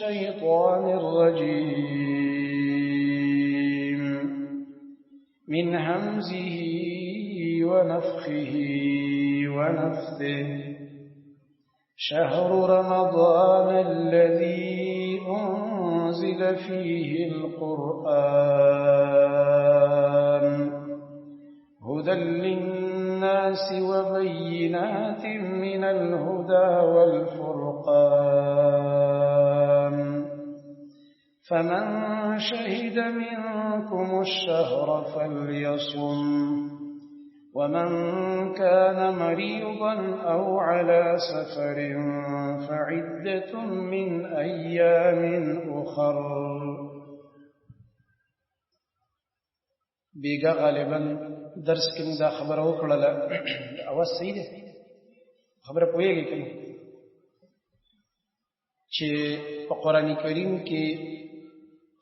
الشيطان الرجيم من همزه ونفخه ونفثه شهر رمضان الذي أنزل فيه القرآن هدى للناس وبينات من الهدى والفرقان فمن شهد منكم الشهر فليصم ومن كان مريضا أو على سفر فعدة من أيام أخر. بیگا غالبا درس کې دا خبره وکړله اواز صحیح ده خبره پوهیږي کنه چې په قران کریم کې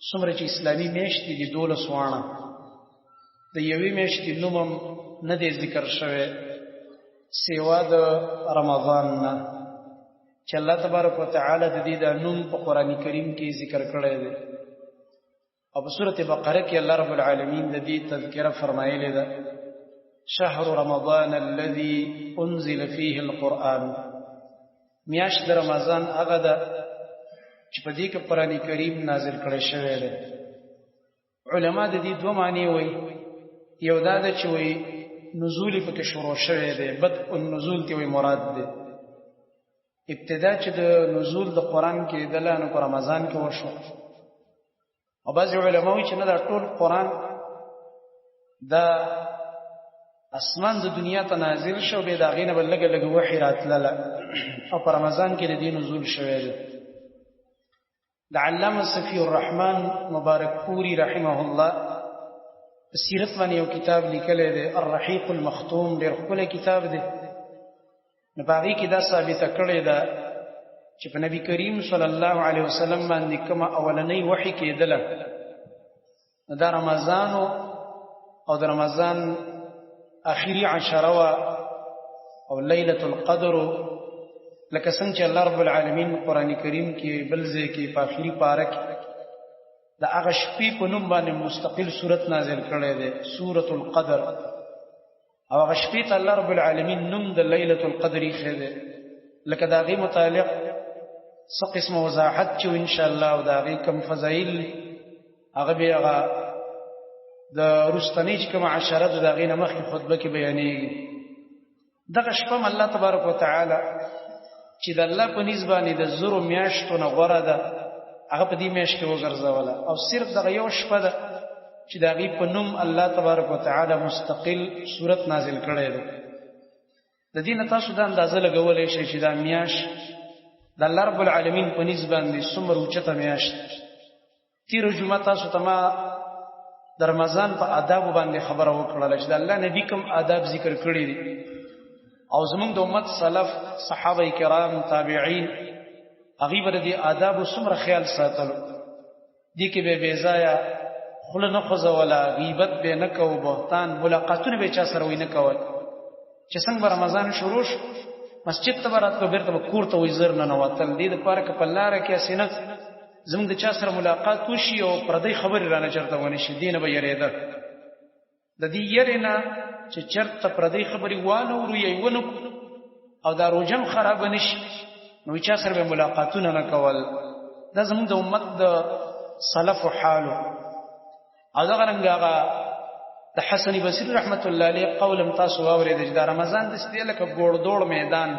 څومره چې اسلامي میاشتې دي 12 وانه د یوې میاشتې نوم نه دی ذکر شوی سیوا د رمضان نه چې الله تبارک وتعالى د دې د نوم په قران کریم کې ذکر کړی دی او په سورته بقره کې الله رب العالمین د دې تذکرہ فرمایلی ده شهر رمضان الذي انزل فيه القرآن میاشت د رمضان هغه ده چې په دې کې قران کریم نازل کړی شوی دی علما د دې دوه معنی وایي یو دا ده چې وایي نزول پکې شروع شوی دی بدء النزول ته وایي مراد دی ابتدا چې د نزول د قران کې دلانو په رمضان کې وشو او بعض علماء چې نه دا ټول قران دا اسمان د دنیا ته نازل شو به دا غینه بل لګ لګ وحی راتله او په رمضان کې د دې نزول شوی دی د علامه صفی الرحمن مبارک پوری رحمه الله سیرت باندې یو کتاب لیکلی دی الرحیق المختوم ډېر ښکلی کتاب دی نو په هغې کې دا ثابته کړې ده چې په نبی کریم صلی الله علیه وسلم باندې کومه اولنۍ وحی کېدله نو دا رمضان او د رمضان اخري عشره وه او لیلة القدر لکه څنګه چې الله رب العالمین قرآن کریم کې بل ځای کې په اخري پاره کې د هغه شپې په نوم باندې مستقل سورت نازل کړی دی سورة القدر او هغه شپې ته الله رب العالمین نوم د لیلة القدر ایښی دی لکه د هغې متعلق څه قسمه وضاحت چې ان شاء الله او د هغې کوم فضایل هغه به هغه د رستنۍ چې کومه عشره ده د هغې نه مخکې خطبه کې بیانېږي دغه شپه م الله تبارک وتعالی چې د الله په نیز باندې د زرو میاشتو نه غوره ده هغه په دې میاشت کې وګرځوله او صرف دغه یو شپه ده چې د هغې په نوم الله تبارک وتعالی مستقل صورت نازل کړی دی د دې نه تاسو دا اندازه لګولی شئ چې دا میاشت د الله رب العالمین په نیز باندې څومره اوچته میاشت تېره جمعه تاسو ته ما د رمضان په آدابو باندې خبره وکړله چې د الله نبي کوم آداب ذکر کړي دي او زمونږ د امت سلف صحابه کرام تابعین هغوی به د دې آدابو څومره خیال ساتلو دې کې به بې ځایه خوله نه خوځوله غیبت به نه کوو بهتان ملاقاتونه به چا سره وی نه کول چې څنګه به رمضان شروع شو مسجد ته به راتلو بېرته به کور ته وی زر ننوتل دې دپاره که په لاره کې هسې نه زمونږ د چا سره ملاقات وشي او پردی خبرې رانه چېرته ونه شي دې نه به یېرېده د دې یېرې نه چې چېرته پردی خبرې وانه ورو یا یې ونه کړو او دا روژه هم خرابه نه شي نو چا سره به ملاقاتونه نه کول دا زمونږ د امت د سلفو حالو او دغه رنګ هغه د حسن بصري رحمت الله علیه قول هم تاسو واورېده چې دا رمضان داسې دی لکه ګوړدوړ میدان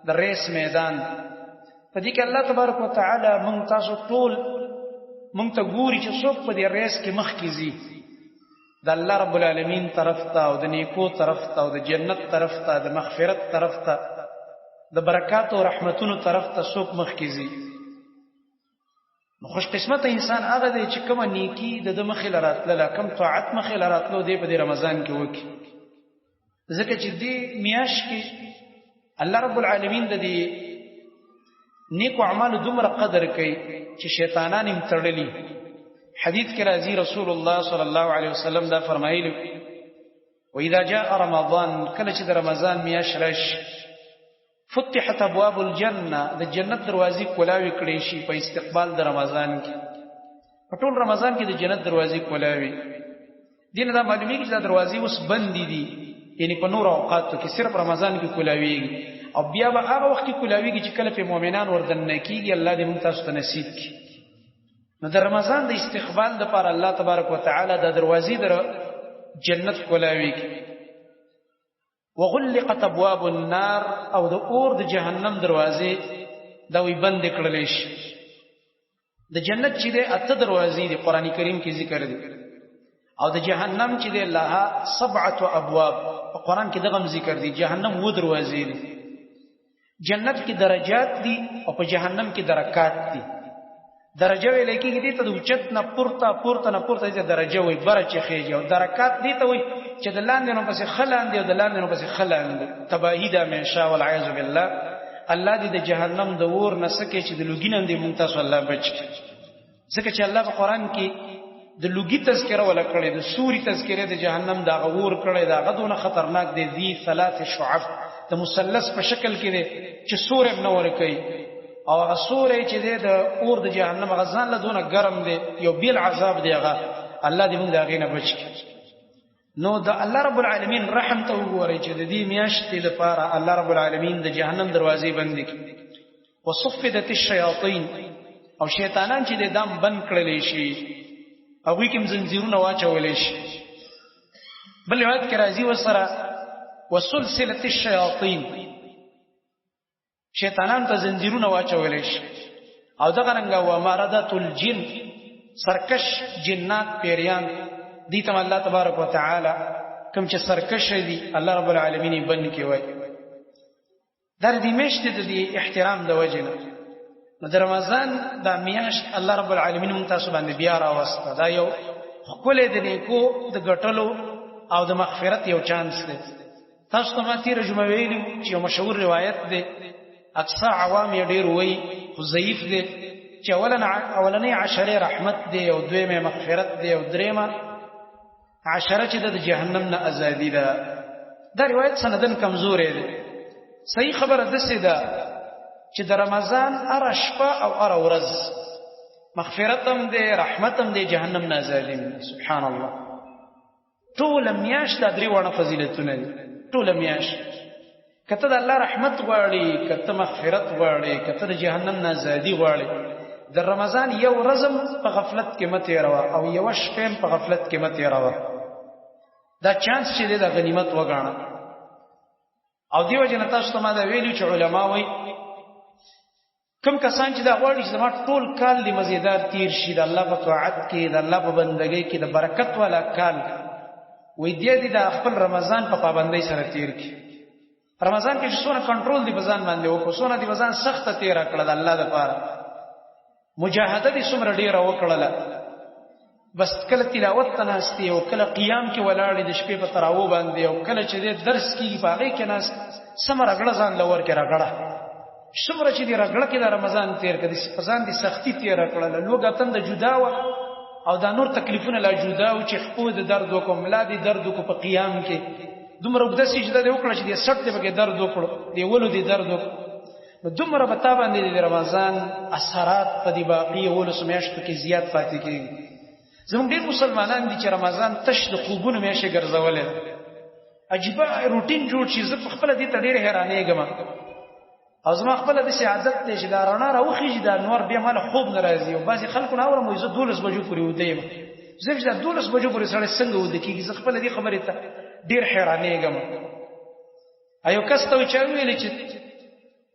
د ریس میدان په دې کې الله تبارک وتعالی موږ تاسو ټول موږ ته ګوري چې څوک په دې ریس کې مخکې ځي د الله رب العالمین طرف ته او د نیکو طرف ته او د جنت طرف ته د مغفرت طرف ته د برکات او رحمتونو طرف ته څوک مخکې ځي نو خوش قسمته انسان هغه دی چې کومه نیکی د ده مخې له راتلله کوم طاعت مخې له راتلو دی په دې رمضان کې وکړي ځکه چې دې میاشت کې الله رب العالمین د دې نیکو اعمالو دومره قدر کوي چې شیطانان هم تړلي حدیث کې راځي رسول الله صلی الله علیه وسلم دا فرمایلی و اذا جاء رمضان کله چې د رمضان میاشت راشي فتحت ابواب الجنه د جنت دروازې کولاوي کړي شي په استقبال د رمضان کې په ټول رمضان کې د جنت دروازې کولاوي دین دا معلومیږي چې دا دروازې اوس بند دي یعنی په نور اوقاتو کې صرف رمضان کې کولاوي او بیا به هغه وخت کې کولاوي چې کله په مؤمنان وردن کېږي الله دې موږ تاسو ته نصیب کړي نو د رمضان د استقبال لپاره الله تبارک وتعالى د دروازې در جنت کولاوي وغلقت ابواب النار او د اور د جهنم دروازې دا وی بند کړل شي د جنت چې د اته دروازې د قران کریم کې ذکر دي او د جهنم چې د لها 7 ابواب په قران کې دغه ذکر دي جهنم و دروازې دي جنت کې درجات دي او په جهنم کې درکات دي درجه ویل کېږي دي ته د اوچت نه پورته نه پورته دي درجه وي برچ خېږي او درکات دي ته وي چې د لاندې نو پسې خلان دي او د لاندې نو پسې خلان دي تباہی ده منشا والعیاذ بالله الله دې د جهنم د اور نه سکه چې د لوګینم دې مونږ ته الله بچ ځکه چې الله په قران کې د لوګي تذکره ولا کړی د سوري تذکره د جهنم دا غور کړی دا غدونه خطرناک دي ذی ثلاث شعب د مثلث په شکل کې دي چې سورې نور کوي او هغه سورې چې د اور د جهنم غزان له دونه ګرم دي یو بیل عذاب دی هغه الله دې موږ دا غینه بچ نو د الله رب العالمین رحم ته وګورئ چې د دې میاشتې لپاره الله رب العالمین د جهنم دروازې بند کړي وصفدت الشیاطین او شیطانان چې د دام بند کړل شي او وی کوم زنجیرونه واچول شي بل روایت کې راځي وسره وسلسله الشیاطین شیطانان ته زنجیرونه واچول شي او دغه رنګه و مردات الجن سرکش جنات پیریان دي تم الله تبارک وتعالى کوم چې سرکش دي الله رب العالمین بن کې وای در دې مشته د احترام د وجنه نو د رمضان د میاشت الله رب العالمین مونږ تاسو باندې بیا راوسته دا یو خپل د نیکو د غټلو او د مغفرت یو چانس دی تاسو ته ما تیر جمعه ویلو چې یو مشهور روایت دی اکثر عوام یې ډیر وای خو ضعیف دی چې اولنې عشره رحمت دی او دویمه مغفرت دی او دریمه عشره چې د جهنم نه ازادي ده دا روایت سندن کمزور دی صحیح خبره ده سیده چې د رمضان ار شپه او ار ورځ مغفرتم دی رحمتم دی جهنم نه ازادي سبحان الله ټول میاشت د درې وړه فضیلتونه دي ټول میاشت کته د الله رحمت غواړي کته مغفرت غواړي کته د جهنم نه ازادي غواړي د رمضان یو ورځم په غفلت کې مت روا او یو شپه په غفلت کې مت روا دا چانس چې د غنیمت وګاڼه او دیو جن تاسو ته ما دا ویلو چې علما وایي کوم کسان چې دا غواړي چې زما ټول کال دی مزیدار تیر شي د الله په طاعت کې د الله په بندګۍ کې د برکت والا کال وې دې د خپل رمضان په پابندۍ سره تیر کی رمضان کې څونه کنټرول دی بزان باندې وکړو څونه دی بزان سخت تیر کړل د الله لپاره مجاهده دې څومره ډیره وکړل بس کله تلاوت تناستي او کله قیام کې ولاړ د شپې په تراو باندې او کله چې درس کې باغې کې ناس سمره غړ ځان لور کې راغړه څومره چې دی رګړه کې د رمضان تیر کړي پسان دي سختی تیر کړل لوګاتن د جدا او دا نور تکلیفونه لا جدا او چې خپو د درد وکم لا دي درد کو په قیام کې دومره وګد سجده دی وکړه چې د سټ دی په درد وکړو دی ولو دی درد نو دومره بتا باندې د رمضان اثرات په دی باقی ولو سمیاشت کې زیات پاتې کیږي زموږ ډیر مسلمانان دي چې رمضان تش د خوبونو میشه ګرځولې عجیب روټین جوړ شي زه په خپل دې ته ډیر حیرانېږم او زما خپل د سعادت دې چې دا رڼا راوخیږي دا نور بیا مال خوب ناراضي او بعضی خلکو ناوره مو عزت 12 بجو پورې ودیم زه چې 12 بجو پورې سره څنګه ود کیږي زه خپل دې خبرې ته ډیر حیرانېږم ایو کس ته چې ویل چې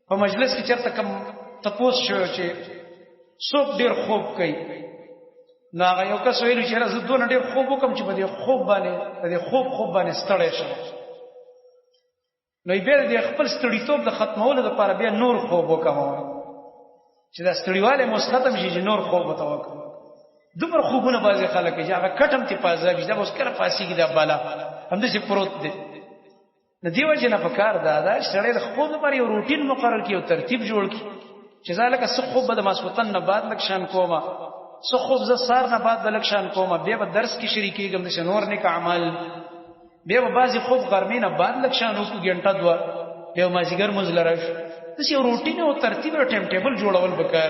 په مجلس کې چرته کم تپوس شو چې څوک ډیر خوب کوي نو هغه یو کس ویل چې زه دونه ډیر خوب وکم چې په دې خوب باندې ستړی شم نو بیا د خپل ستړیتوب د ختمولو لپاره بیا نور خوب وکم چې دا ستړیواله مو ختم شي چې نور خوب وتاوکم دومره خوبونه بازي خلک چې هغه کټم تی پازا چې دا اوس کله پاسيږي دا بالا هم دې پروت دي د دیو جن په کار دا سړی د خوب لپاره یو روټین مقرر کړي او ترتیب جوړ کړي چې ځکه څه خوب د ماسوتن نه بعد لکشان کومه څه خوب ز سار نه بعد لکشان کومه بیا به درس کې شریکېږم د نور نیک اعمال بیا به بعضی خوب غرمې نه بعد لکشان وکړو ګنټه دوا یو مازیګر مزل راش د یو روټین او ترتیب او ټایم ټیبل جوړول وکړ